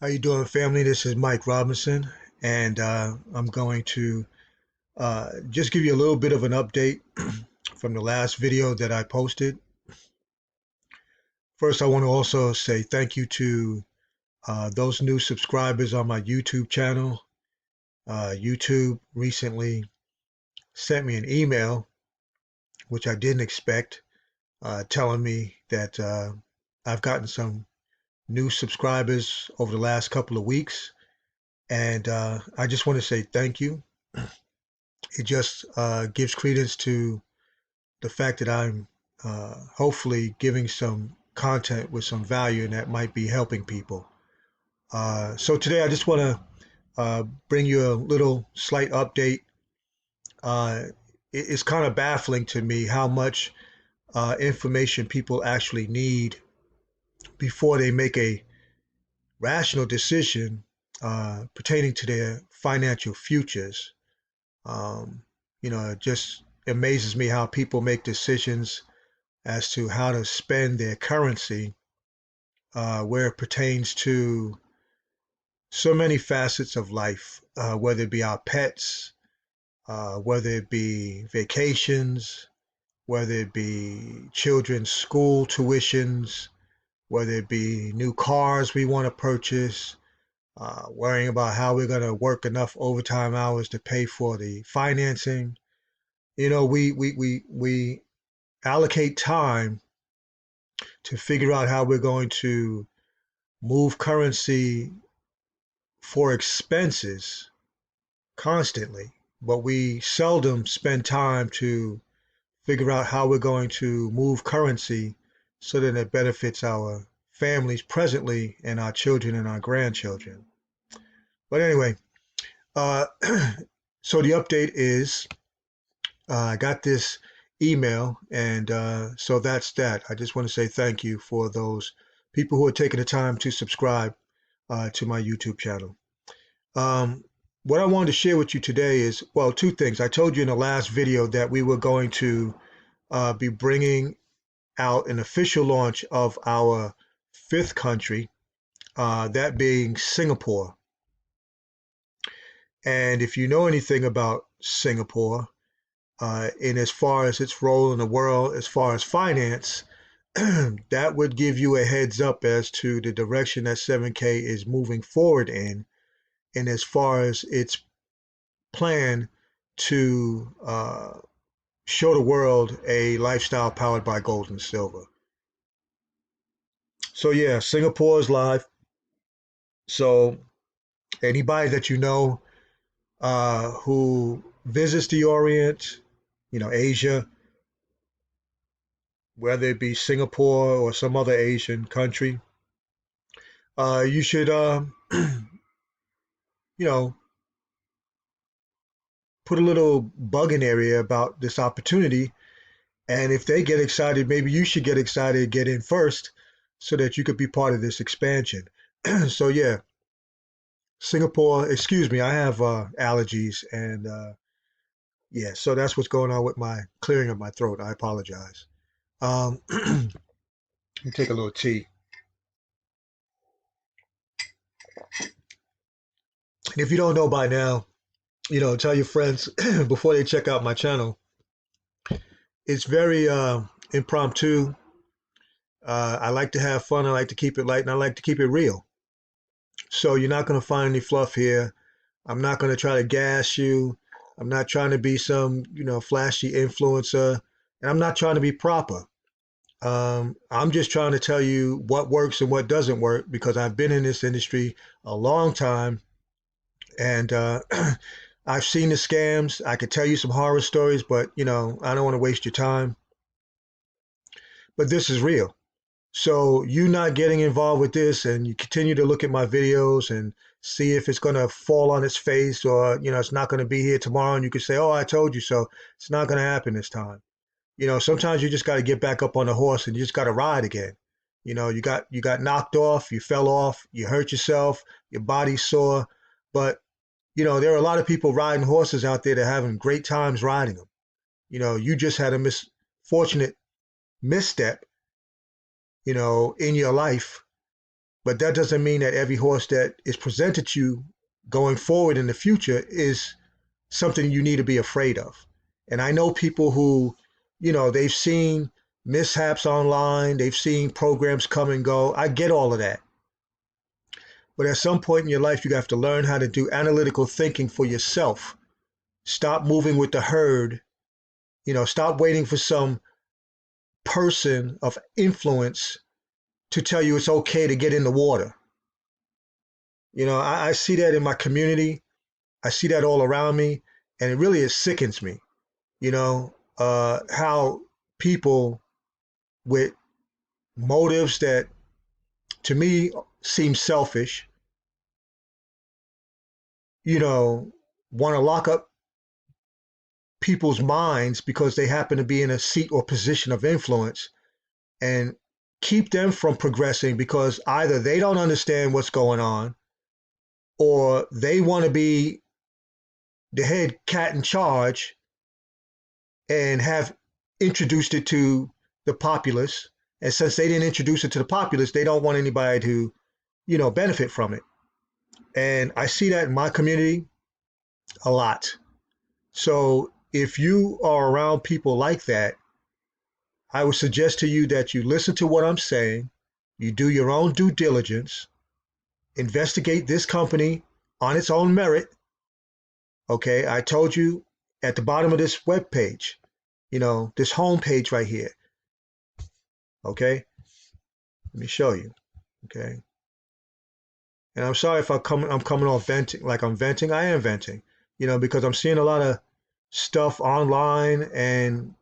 How you doing, family? This is Mike Robinson, and I'm going to just give you a little bit of an update from the last video that I posted. First, I want to also say thank you to those new subscribers on my YouTube channel. YouTube recently sent me an email, which I didn't expect, telling me that I've gotten some new subscribers over the last couple of weeks, and I just want to say thank you. It just gives credence to the fact that I'm hopefully giving some content with some value and that might be helping people. So today I just want to bring you a little slight update. Uh, it's kind of baffling to me how much information people actually need before they make a rational decision pertaining to their financial futures. Um, it just amazes me how people make decisions as to how to spend their currency where it pertains to so many facets of life, whether it be our pets, whether it be vacations, whether it be children's school tuitions, whether it be new cars we want to purchase, worrying about how we're going to work enough overtime hours to pay for the financing. We allocate time to figure out how we're going to move currency for expenses constantly, but we seldom spend time to figure out how we're going to move currency so that it benefits our families presently and our children and our grandchildren. But anyway, uh, so the update is I got this email, and so that's that. I just want to say thank you for those people who are taking the time to subscribe to my YouTube channel. Um, what I wanted to share with you today is, well, two things. I told you in the last video that we were going to be bringing out an official launch of our fifth country, that being Singapore. And if you know anything about Singapore, in as far as its role in the world, as far as finance, that would give you a heads up as to the direction that 7K is moving forward in, and as far as its plan to show the world a lifestyle powered by gold and silver. So yeah, Singapore is live. So anybody that you know who visits the Orient, Asia, whether it be Singapore or some other Asian country, you should, you know, put a little bug in area about this opportunity. And if they get excited, maybe you should get excited and get in first so that you could be part of this expansion. So yeah, Singapore, excuse me, I have allergies and yeah, so that's what's going on with my clearing of my throat. I apologize. Let me take a little tea. And if you don't know by now, tell your friends before they check out my channel. It's very impromptu. I like to have fun. I like to keep it light, and I like to keep it real. So you're not going to find any fluff here. I'm not going to try to gas you. I'm not trying to be some, flashy influencer, and I'm not trying to be proper. I'm just trying to tell you what works and what doesn't work because I've been in this industry a long time, and I've seen the scams. I could tell you some horror stories, but I don't want to waste your time. But this is real. So you not getting involved with this and you continue to look at my videos and see if it's going to fall on its face or, it's not going to be here tomorrow and you could say, oh, I told you so. It's not going to happen this time. Sometimes you just got to get back up on the horse and you just got to ride again. You got knocked off, you fell off, you hurt yourself, your body's sore. But, there are a lot of people riding horses out there that are having great times riding them. You just had a misfortunate misstep in your life, but that doesn't mean that every horse that is presented to you going forward in the future is something you need to be afraid of. And I know people who, they've seen mishaps online, they've seen programs come and go. I get all of that. But at some point in your life, you have to learn how to do analytical thinking for yourself. Stop moving with the herd. Stop waiting for some person of influence to tell you it's okay to get in the water. I see that in my community. I see that all around me, and it sickens me. How people with motives that to me seem selfish, want to lock up people's minds because they happen to be in a seat or position of influence and keep them from progressing because either they don't understand what's going on or they want to be the head cat in charge and have introduced it to the populace. And since they didn't introduce it to the populace, they don't want anybody to, benefit from it. And I see that in my community a lot. So if you are around people like that, I would suggest to you that you listen to what I'm saying, you do your own due diligence, investigate this company on its own merit. Okay, I told you at the bottom of this web page, this home page right here. Okay, let me show you. Okay, and I'm sorry if I'm coming off venting like I'm venting. I am venting, because I'm seeing a lot of stuff online and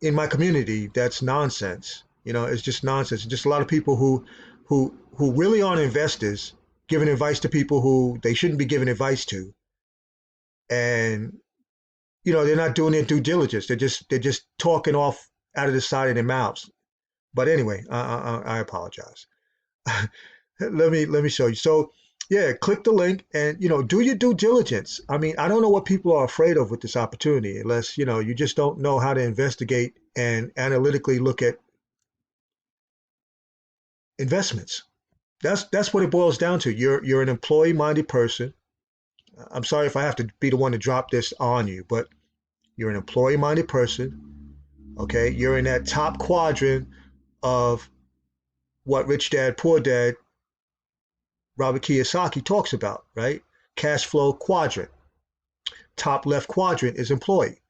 in my community that's nonsense. It's just nonsense. It's just a lot of people who really aren't investors giving advice to people who they shouldn't be giving advice to, and they're not doing their due diligence. They're just talking off out of the side of their mouths. But anyway, I apologize. let me show you. So yeah, click the link and do your due diligence. I mean, I don't know what people are afraid of with this opportunity, unless you just don't know how to investigate and analytically look at investments. That's what it boils down to. You're an employee-minded person. I'm sorry if I have to be the one to drop this on you, but you're an employee-minded person. Okay, you're in that top quadrant of what Rich Dad Poor Dad Robert Kiyosaki talks about, right? Cash flow quadrant. Top left quadrant is employee.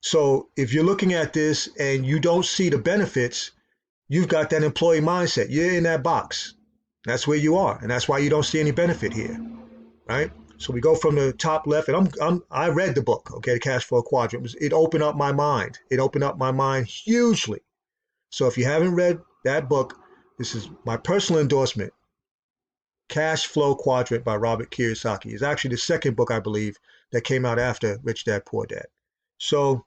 So if you're looking at this and you don't see the benefits, you've got that employee mindset. You're in that box. That's where you are, and that's why you don't see any benefit here, right? So we go from the top left, and I read the book, okay, the cash flow quadrant. It opened up my mind. It opened up my mind hugely. So if you haven't read that book, this is my personal endorsement. Cash Flow Quadrant by Robert Kiyosaki is actually the second book, I believe, that came out after Rich Dad Poor Dad. So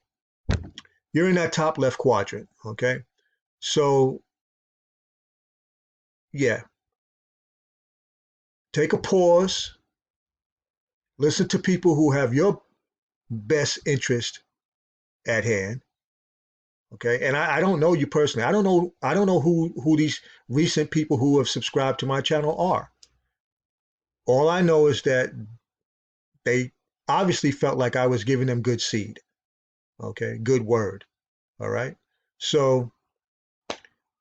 you're in that top left quadrant, okay? So yeah, take a pause, listen to people who have your best interest at hand. Okay, and I don't know you personally. I don't know who these recent people who have subscribed to my channel are. All I know is that they obviously felt like I was giving them good seed. Okay, good word. All right. So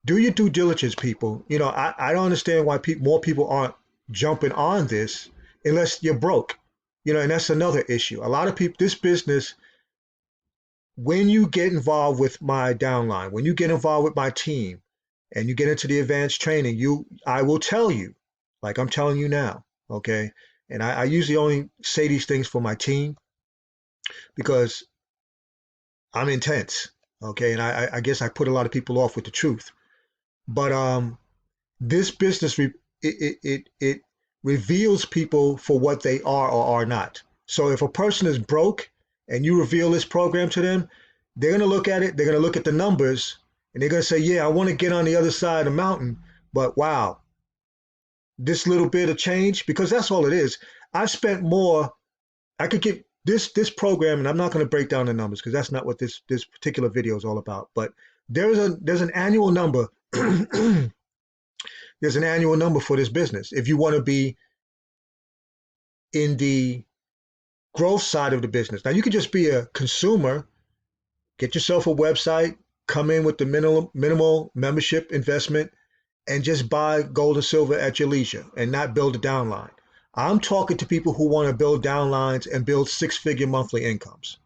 do your due diligence, people. I don't understand why more people aren't jumping on this unless you're broke. And that's another issue. A lot of people, this business, when you get involved with my downline, when you get involved with my team and you get into the advanced training, I will tell you, like I'm telling you now, okay? And I usually only say these things for my team because I'm intense, okay? And I guess I put a lot of people off with the truth. But this business, it reveals people for what they are or are not. So if a person is broke and you reveal this program to them, they're going to look at it, they're going to look at the numbers, and they're going to say, yeah, I want to get on the other side of the mountain, but wow, this little bit of change, because that's all it is. I've spent more, I could get this program, and I'm not going to break down the numbers because that's not what this particular video is all about, but there's an annual number There's an annual number for this business. If you want to be in the growth side of the business, now you could just be a consumer, get yourself a website, come in with the minimal membership investment, and just buy gold and silver at your leisure and not build a downline. I'm talking to people who want to build downlines and build six-figure monthly incomes,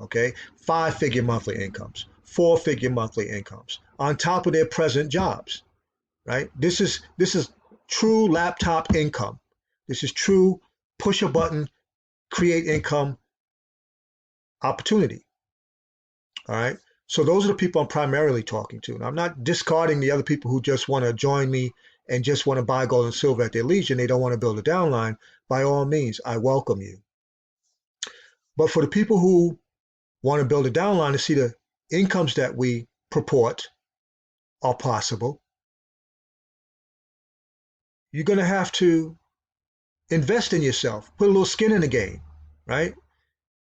okay? Five-figure monthly incomes, four-figure monthly incomes on top of their present jobs, right? This is true laptop income. This is true push a button, create income opportunity, all right? So those are the people I'm primarily talking to. Now, I'm not discarding the other people who just want to join me and just want to buy gold and silver at their leisure and they don't want to build a downline. By all means, I welcome you. But for the people who want to build a downline to see the incomes that we purport are possible, you're going to have to invest in yourself, put a little skin in the game, right?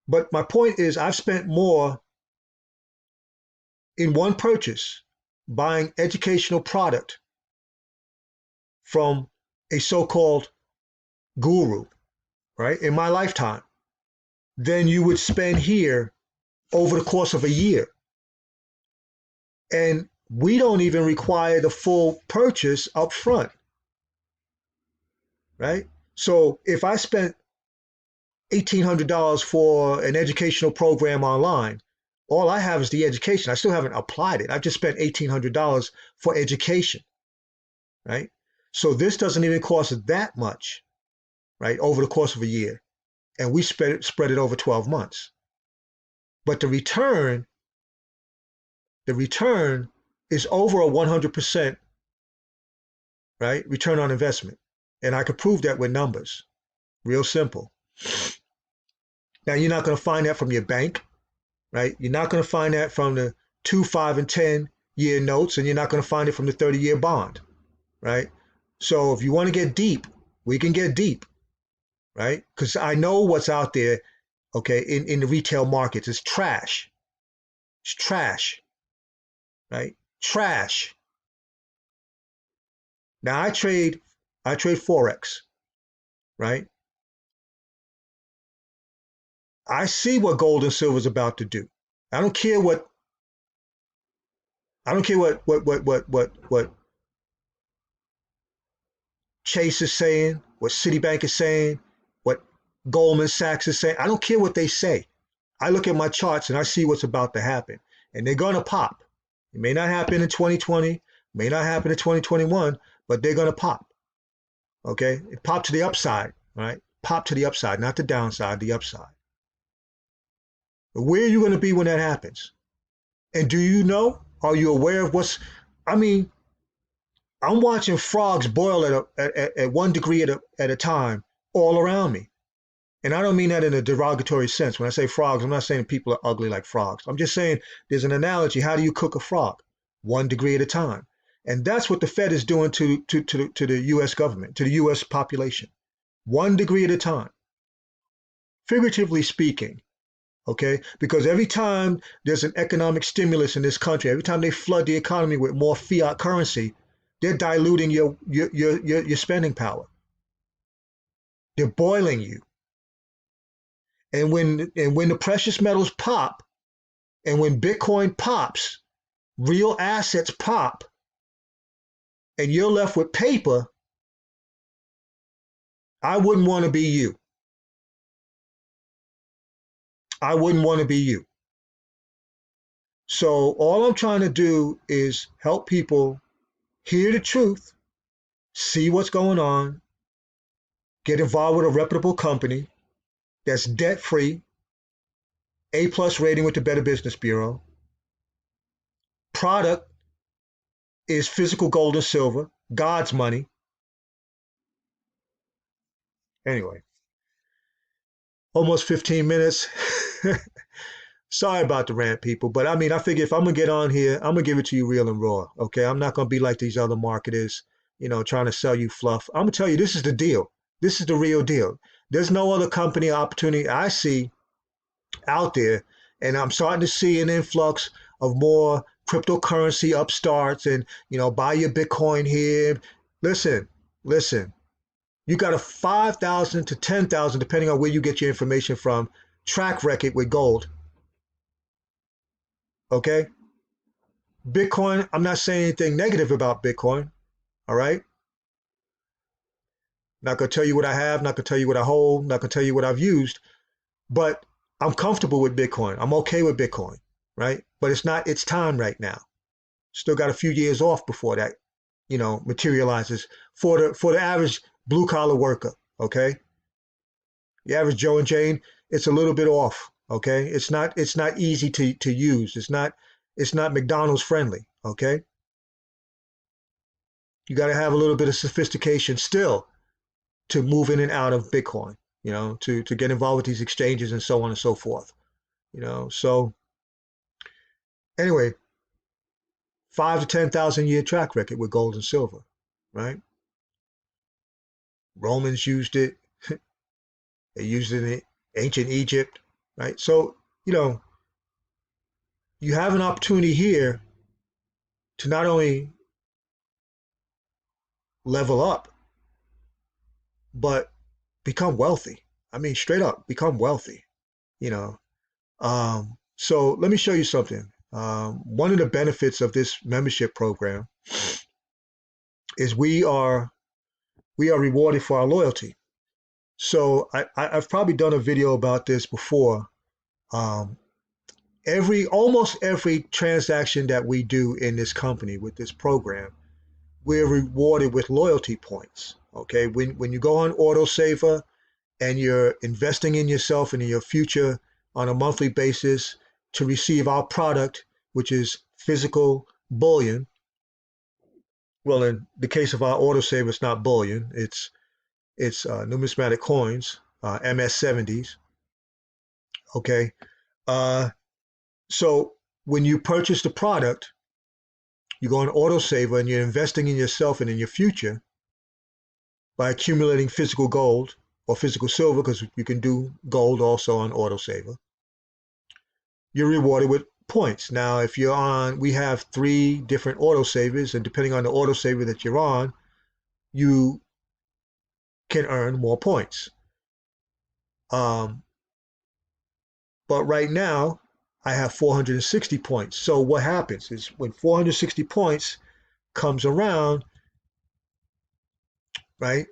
But my point is, I've spent more in one purchase buying educational product from a so-called guru, right, in my lifetime than you would spend here over the course of a year. And we don't even require the full purchase up front, right? So if I spent $1,800 for an educational program online, all I have is the education. I still haven't applied it. I've just spent $1,800 for education, right? So this doesn't even cost that much, right, over the course of a year. And we spread it over 12 months. But the return is over a 100%, right, return on investment. And I could prove that with numbers. Real simple. Now, you're not going to find that from your bank, right? You're not going to find that from the 2, 5, and 10-year notes, and you're not going to find it from the 30-year bond, right? So if you want to get deep, we can get deep, right? Because I know what's out there, okay, in the retail markets. It's trash. It's trash, right? Trash. Now, I trade Forex, right? I see what gold and silver is about to do. I don't care what Chase is saying, what Citibank is saying, what Goldman Sachs is saying. I don't care what they say. I look at my charts and I see what's about to happen. And they're going to pop. It may not happen in 2020, may not happen in 2021, but they're going to pop. Okay? It popped to the upside, right? Pop to the upside, not the downside, the upside. But where are you going to be when that happens? And do you know? Are you aware of what's, I mean, I'm watching frogs boil at 1 degree at a time all around me. And I don't mean that in a derogatory sense. When I say frogs, I'm not saying people are ugly like frogs. I'm just saying there's an analogy. How do you cook a frog? 1 degree at a time. And that's what the Fed is doing to the U.S. government, to the U.S. population. 1 degree at a time. Figuratively speaking, okay? Because every time there's an economic stimulus in this country, every time they flood the economy with more fiat currency, they're diluting your spending power. They're boiling you. And when the precious metals pop, and when Bitcoin pops, real assets pop, and you're left with paper, I wouldn't want to be you. I wouldn't want to be you. So all I'm trying to do is help people hear the truth, see what's going on, get involved with a reputable company that's debt-free, A+ rating with the Better Business Bureau. Product is physical gold and silver, God's money. Anyway, almost 15 minutes. Sorry about the rant, people. But I mean, I figure if I'm going to get on here, I'm going to give it to you real and raw. Okay. I'm not going to be like these other marketers, trying to sell you fluff. I'm going to tell you, this is the deal. This is the real deal. There's no other company or opportunity I see out there. And I'm starting to see an influx of more cryptocurrency upstarts and, buy your Bitcoin here, listen, listen. You got a 5,000 to 10,000, depending on where you get your information from, track record with gold. Okay? Bitcoin, I'm not saying anything negative about Bitcoin. All right? Not going to tell you what I have, not going to tell you what I hold, not going to tell you what I've used, but I'm comfortable with Bitcoin. I'm okay with Bitcoin, right? But it's not its time right now. Still got a few years off before that, materializes for the average blue collar worker, okay? The average Joe and Jane, it's a little bit off, okay? It's not easy to use. It's not McDonald's friendly, okay? You got to have a little bit of sophistication still to move in and out of Bitcoin, to get involved with these exchanges and so on and so forth, So anyway, 5 to 10,000 year track record with gold and silver, right? Romans used it. They used it in ancient Egypt, right? So, you have an opportunity here to not only level up, but become wealthy. I mean, straight up, become wealthy, you know. So let me show you something. One of the benefits of this membership program is we are rewarded for our loyalty. So I've probably done a video about this before. Um, almost every transaction that we do in this company with this program, we're rewarded with loyalty points. Okay, when you go on autosaver and you're investing in yourself and in your future on a monthly basis to receive our product, which is physical bullion. Well, in the case of our autosaver, it's not bullion; it's numismatic coins, MS70s. Okay, uh, so when you purchase the product, you go on autosaver and you're investing in yourself and in your future by accumulating physical gold or physical silver, because you can do gold also on autosaver. You're rewarded with points. Now, if you're on, we have 3 different autosavers, and depending on the autosaver that you're on, you can earn more points. But right now, I have 460 points. So what happens is when 460 points comes around, right,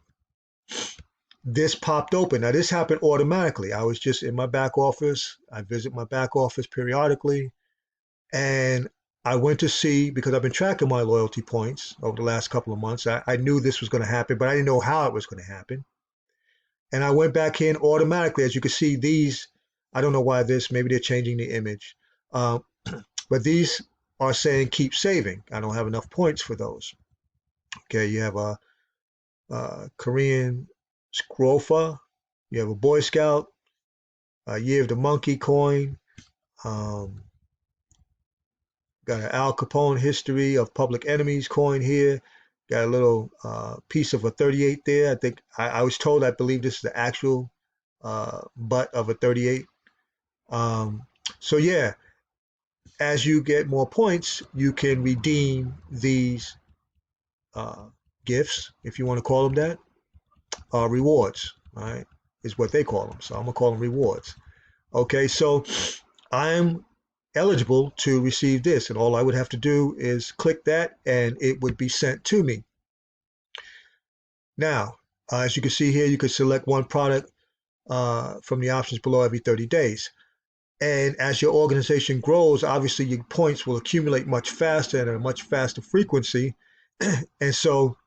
this popped open. Now, this happened automatically. I was just in my back office. I visit my back office periodically. And I went to see, because I've been tracking my loyalty points over the last couple of months. I knew this was going to happen, but I didn't know how it was going to happen. And I went back in automatically. As you can see, these, I don't know why maybe they're changing the image. Uh, but these are saying keep saving. I don't have enough points for those. Okay, you have a Korean Scrofa, you have a Boy Scout, a Year of the Monkey coin, got an Al Capone history of Public Enemies coin here. Got a little piece of a 38 there. I think I was told, I believe this is the actual butt of a 38. So yeah, as you get more points, you can redeem these gifts, if you want to call them that, rewards, right? Is what they call them. So I'm gonna call them rewards. Okay, so I'm eligible to receive this, and all I would have to do is click that and it would be sent to me. Now, as you can see here, you could select one product from the options below every 30 days. And as your organization grows, obviously your points will accumulate much faster and at a much faster frequency. And so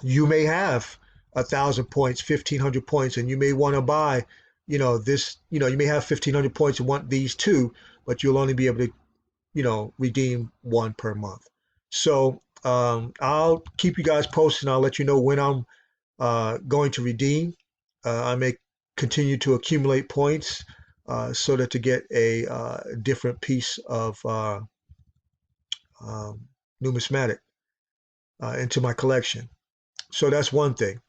you may have 1,000 points, 1,500 points, and you may want to buy, this, you may have 1,500 points and want these 2, but you'll only be able to, redeem 1 per month. So I'll keep you guys posted, and I'll let you know when I'm going to redeem. I may continue to accumulate points so that to get a different piece of numismatic into my collection. So that's one thing.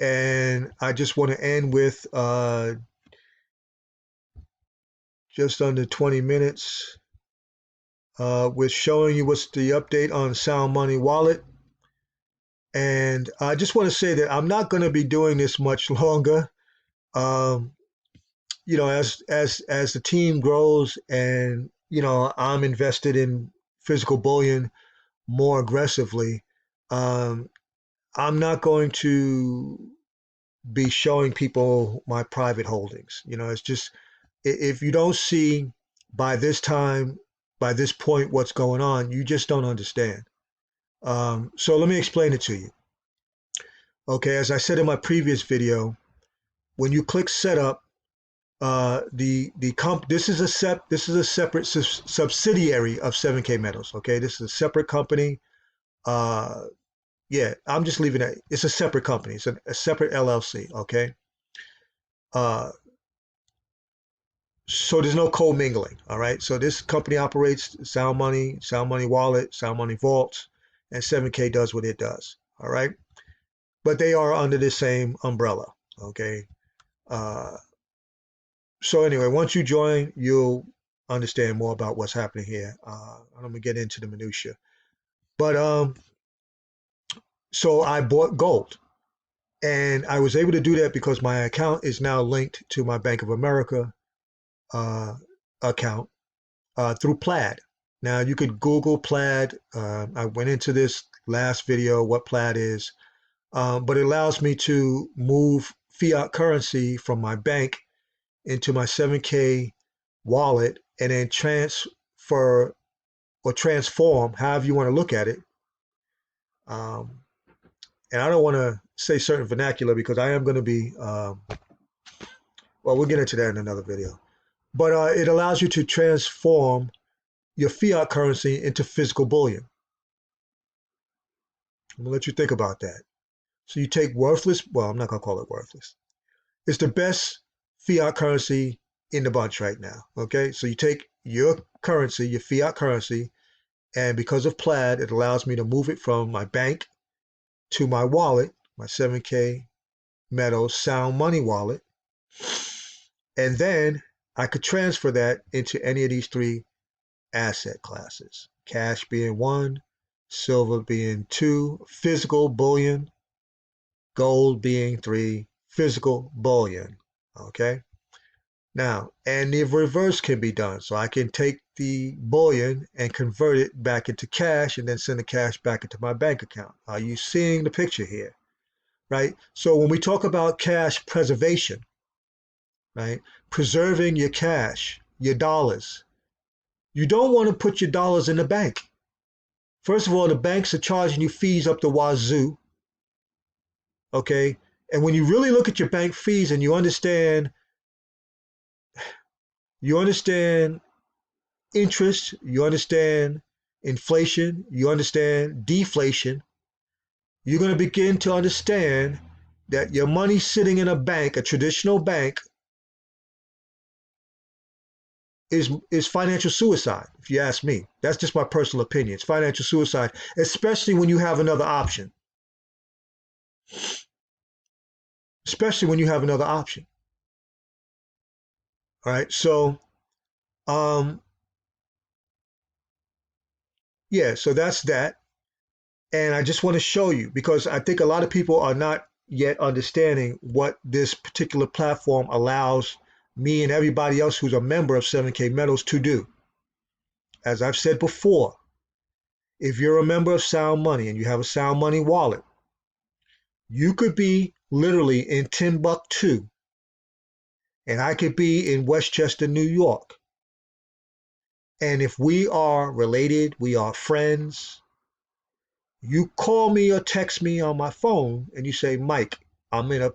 And I just want to end with just under 20 minutes with showing you what's the update on Sound Money Wallet. And I just want to say that I'm not going to be doing this much longer. Um, as the team grows, and I'm invested in physical bullion more aggressively, um, I'm not going to be showing people my private holdings. It's just, if you don't see by this time, by this point, what's going on, you just don't understand. So let me explain it to you. Okay, as I said in my previous video, when you click setup, the comp this is a separate subsidiary of 7K Metals. Okay, this is a separate company. Uh, yeah, I'm just leaving it. It's a separate company. It's a separate LLC. Okay, uh, so there's no co-mingling. All right, so this company operates Sound Money Wallet, Sound Money Vaults, and 7K does what it does. All right, but they are under the same umbrella. Okay. Uh, so anyway, once you join, you'll understand more about what's happening here. I'm gonna get into the minutia, but so I bought gold, and I was able to do that because my account is now linked to my Bank of America uh, account through Plaid. Now you could Google Plaid. I went into this last video what Plaid is, but it allows me to move fiat currency from my bank into my 7K wallet and then transfer or transform, however you want to look at it. Um, and I don't want to say certain vernacular because I am going to be, well, we'll get into that in another video. But it allows you to transform your fiat currency into physical bullion. I'm going to let you think about that. So you take worthless, well, I'm not going to call it worthless. It's the best fiat currency in the bunch right now. Okay. So you take your currency, your fiat currency, and because of Plaid, it allows me to move it from my bank to my wallet, my 7K Metal Sound Money wallet. And then I could transfer that into any of these three asset classes. Cash being one, silver being two, physical bullion, gold being three, physical bullion. Okay. Now, and the reverse can be done. So I can take the bullion and convert it back into cash and then send the cash back into my bank account. Are you seeing the picture here? Right? So when we talk about cash preservation, right? Preserving your cash, your dollars, you don't want to put your dollars in the bank. First of all, the banks are charging you fees up the wazoo. Okay. And when you really look at your bank fees and you understand interest, you understand inflation, you understand deflation, you're going to begin to understand that your money sitting in a bank, a traditional bank, is financial suicide, if you ask me. That's just my personal opinion. It's financial suicide, especially when you have another option. Especially when you have another option. All right. So, um, yeah, so that's that. And I just want to show you because I think a lot of people are not yet understanding what this particular platform allows me and everybody else who's a member of 7K Metals to do. As I've said before, if you're a member of Sound Money and you have a Sound Money wallet, you could be literally in Timbuktu and I could be in Westchester, New York. And if we are related, we are friends, you call me or text me on my phone and you say, Mike, I'm in a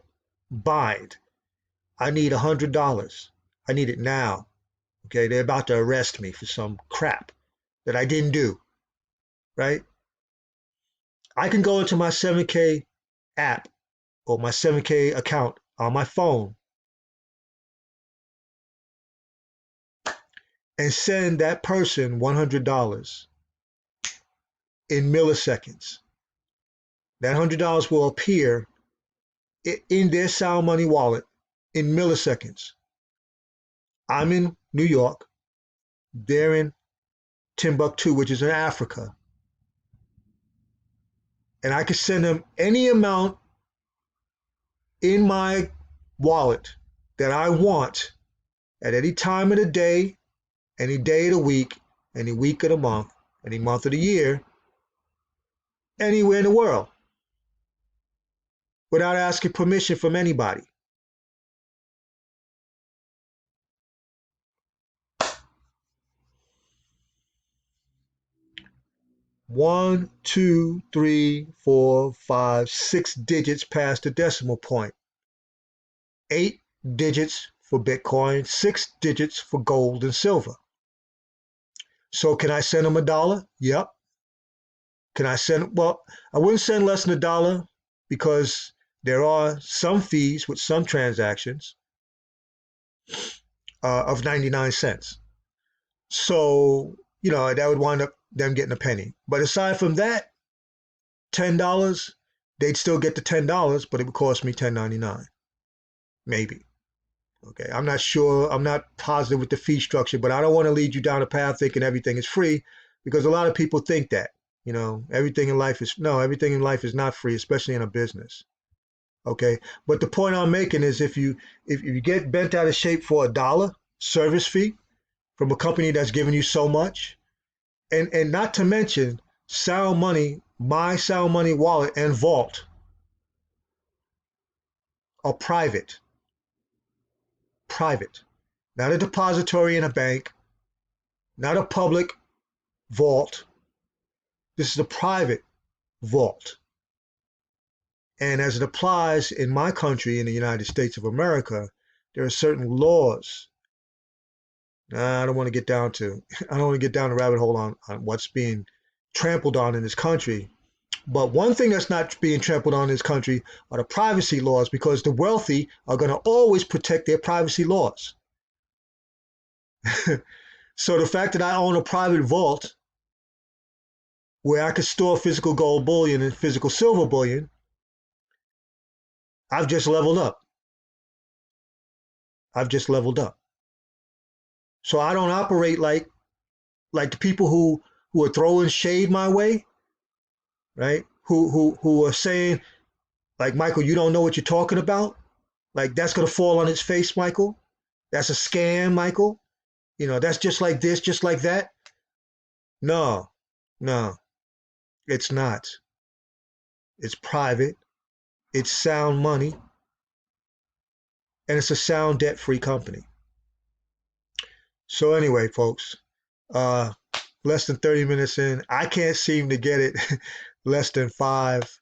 bind. I need $100. I need it now. Okay, they're about to arrest me for some crap that I didn't do, right? I can go into my 7K app or my 7K account on my phone and send that person $100 in milliseconds. That $100 will appear in their Sound Money wallet in milliseconds. I'm in New York. They're in Timbuktu, which is in Africa. and I could send them any amount in my wallet that I want at any time of the day, any day of the week, any week of the month, any month of the year, anywhere in the world, without asking permission from anybody. One, two, three, four, five, 6 digits past the decimal point. 8 digits for Bitcoin, 6 digits for gold and silver. So can I send them $1? Yep. Can I send, well, I wouldn't send less than $1 because there are some fees with some transactions of 99 cents. So, that would wind up them getting a penny. But aside from that, $10, they'd still get the $10, but it would cost me $10.99. Maybe. Okay, I'm not sure. I'm not positive with the fee structure, but I don't want to lead you down a path thinking everything is free, because a lot of people think that, everything in life is, no, everything in life is not free, especially in a business. Okay, but the point I'm making is if you get bent out of shape for $1 service fee from a company that's giving you so much, and not to mention Sound Money, my Sound Money wallet and vault are private, not a depository in a bank, not a public vault. This is a private vault. And as it applies in my country, in the United States of America, there are certain laws. I don't want to get down the rabbit hole on what's being trampled on in this country. But one thing that's not being trampled on in this country are the privacy laws, because the wealthy are going to always protect their privacy laws. So the fact that I own a private vault where I could store physical gold bullion and physical silver bullion, I've just leveled up. So I don't operate like the people who are throwing shade my way, right? Who are saying, like, Michael, you don't know what you're talking about. Like, that's gonna fall on its face, Michael. That's a scam, Michael. That's just like this, just like that. No, it's not. It's private. It's sound money, and it's a sound debt-free company. So anyway, folks, uh, less than 30 minutes in, I can't seem to get it less than 5.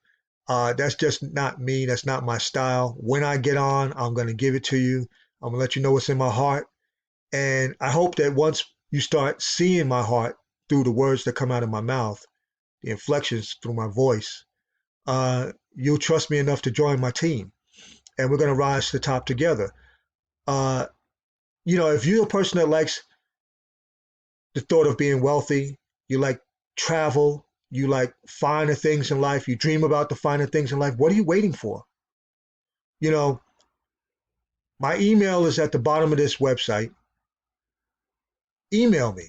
That's just not me. That's not my style. When I get on, I'm going to give it to you. I'm going to let you know what's in my heart. And I hope that once you start seeing my heart through the words that come out of my mouth, the inflections through my voice, you'll trust me enough to join my team. And we're going to rise to the top together. If you're a person that likes the thought of being wealthy, you like travel, you like finer things in life, you dream about the finer things in life, what are you waiting for? My email is at the bottom of this website. Email me.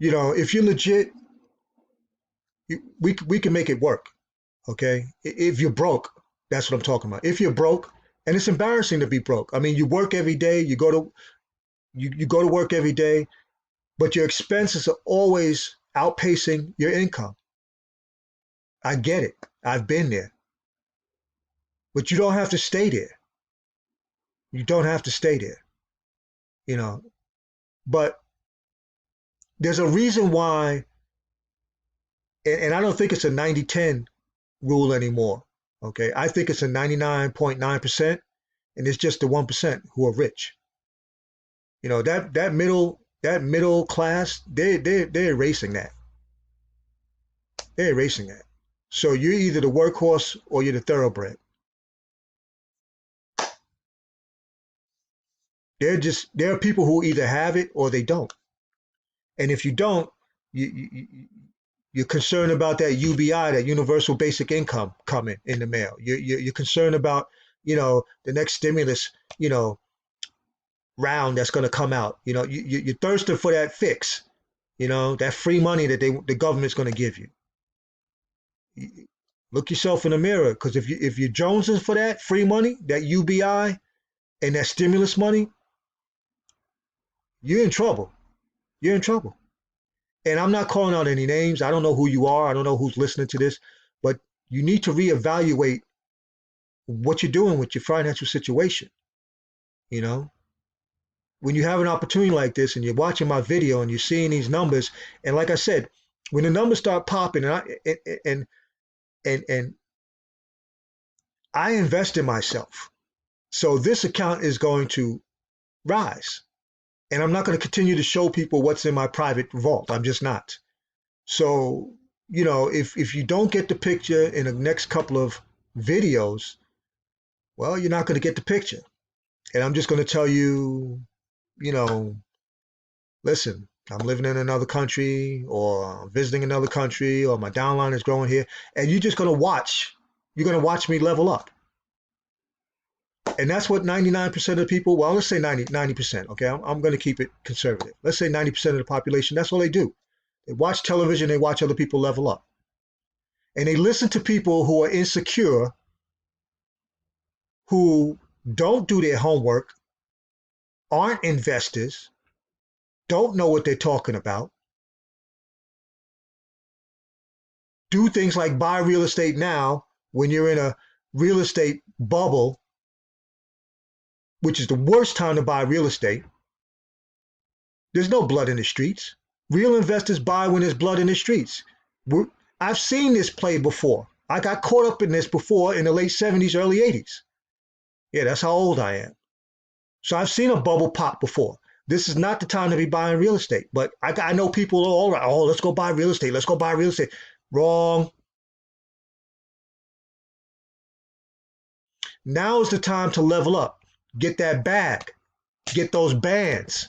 If you're legit, we can make it work. Okay? If you're broke, that's what I'm talking about. If you're broke, and it's embarrassing to be broke. I mean, you work every day, you go to work every day, but your expenses are always outpacing your income. I get it. I've been there. But you don't have to stay there. You don't have to stay there. But there's a reason why, and I don't think it's a 90-10 rule anymore. Okay, I think it's a 99.9%, and it's just the 1% who are rich. That middle class, they're erasing that. They're erasing that. So you're either the workhorse or you're the thoroughbred. There are people who either have it or they don't. And if you don't, you're concerned about that UBI, that universal basic income, coming in the mail. You're concerned about, the next stimulus, round that's going to come out. You're thirsting for that fix, that free money that the government's going to give you. Look yourself in the mirror, because if you're jonesing for that free money, that UBI and that stimulus money, you're in trouble. You're in trouble. And I'm not calling out any names. I don't know who you are. I don't know who's listening to this, but you need to reevaluate what you're doing with your financial situation. You know, when you have an opportunity like this and you're watching my video and you're seeing these numbers, and like I said, when the numbers start popping, and I invest in myself, so this account is going to rise, and I'm not going to continue to show people what's in my private vault. I'm just not. So, if you don't get the picture in the next couple of videos, well, you're not going to get the picture. And I'm just going to tell you, you know, listen, I'm living in another country or visiting another country or my downline is growing here. And you're just going to watch. You're going to watch me level up. And that's what 99% of the people, well, let's say 90%, okay? I'm going to keep it conservative. Let's say 90% of the population, that's all they do. They watch television, they watch other people level up. And they listen to people who are insecure, who don't do their homework, aren't investors, don't know what they're talking about, do things like buy real estate now when you're in a real estate bubble, which is the worst time to buy real estate. There's no blood in the streets. Real investors buy when there's blood in the streets. I've seen this play before. I got caught up in this before in the late 70s, early 80s. Yeah, that's how old I am. So I've seen a bubble pop before. This is not the time to be buying real estate. But I know people are all right. Oh, let's go buy real estate. Let's go buy real estate. Wrong. Now is the time to level up. Get that bag. Get those bands.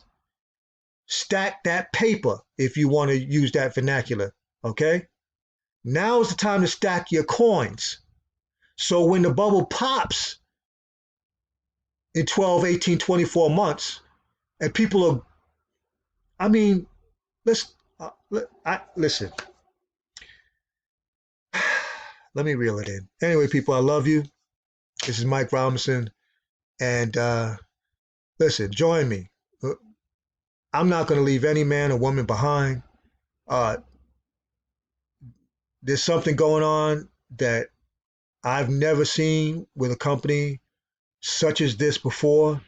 Stack that paper if you want to use that vernacular. Okay? Now is the time to stack your coins. So when the bubble pops in 12, 18, 24 months, and people are, I mean, listen. Let me reel it in. Anyway, people, I love you. This is Mike Robinson. And listen, join me. I'm not going to leave any man or woman behind. There's something going on that I've never seen with a company such as this before.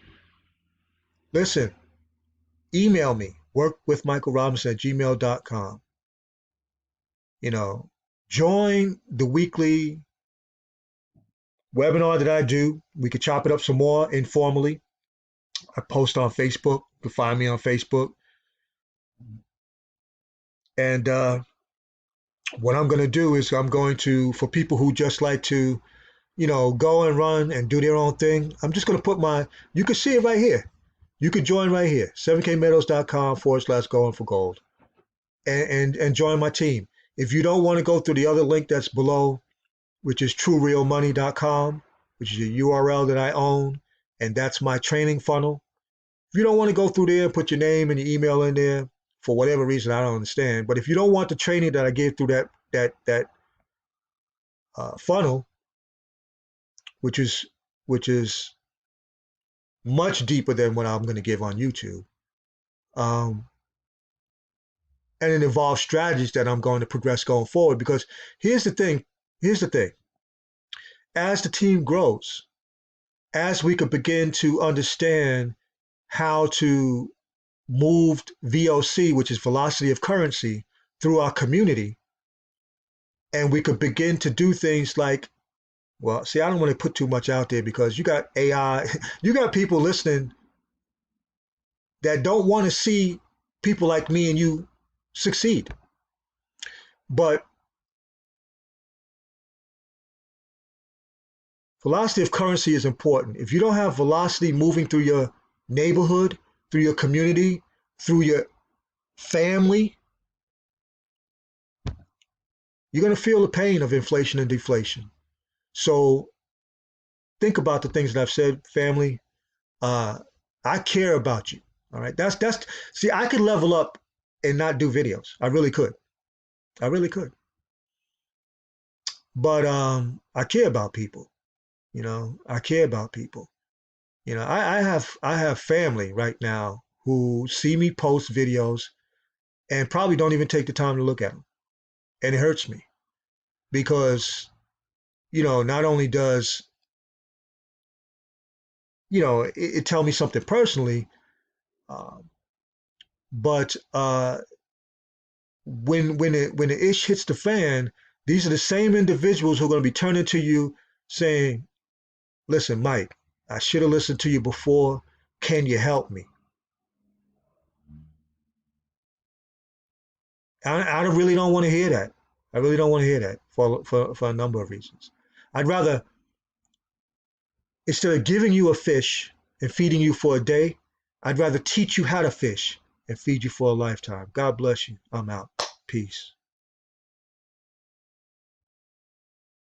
Listen, email me, workwithmichaelrobinson@gmail.com. Join the weekly webinar that I do. We could chop it up some more informally. I post on Facebook. You can find me on Facebook. And what I'm going to do is I'm going to, for people who just like to, go and run and do their own thing, I'm just going to put you can see it right here. You could join right here, 7kmeadows.com/going for gold, and join my team. If you don't want to go through the other link that's below, which is truerealmoney.com, which is a URL that I own, and that's my training funnel. If you don't want to go through there and put your name and your email in there, for whatever reason, I don't understand. But if you don't want the training that I gave through that funnel, which is much deeper than what I'm going to give on YouTube, and it involves strategies that I'm going to progress going forward. Because here's the thing. As the team grows, as we could begin to understand how to move VOC, which is velocity of currency, through our community, and we could begin to do things like, well, see, I don't want to put too much out there because you got AI, you got people listening that don't want to see people like me and you succeed. But velocity of currency is important. If you don't have velocity moving through your neighborhood, through your community, through your family, you're going to feel the pain of inflation and deflation. So think about the things that I've said, family. I care about you. All right. See, I could level up and not do videos. I really could. But I care about people. I care about people. I have family right now who see me post videos and probably don't even take the time to look at them, and it hurts me because not only does it tell me something personally, uh, but when the ish hits the fan, these are the same individuals who are going to be turning to you saying, "Listen, Mike, I should have listened to you before. Can you help me?" I really don't want to hear that. I really don't want to hear that for a number of reasons. I'd rather, instead of giving you a fish and feeding you for a day, I'd rather teach you how to fish and feed you for a lifetime. God bless you. I'm out. Peace.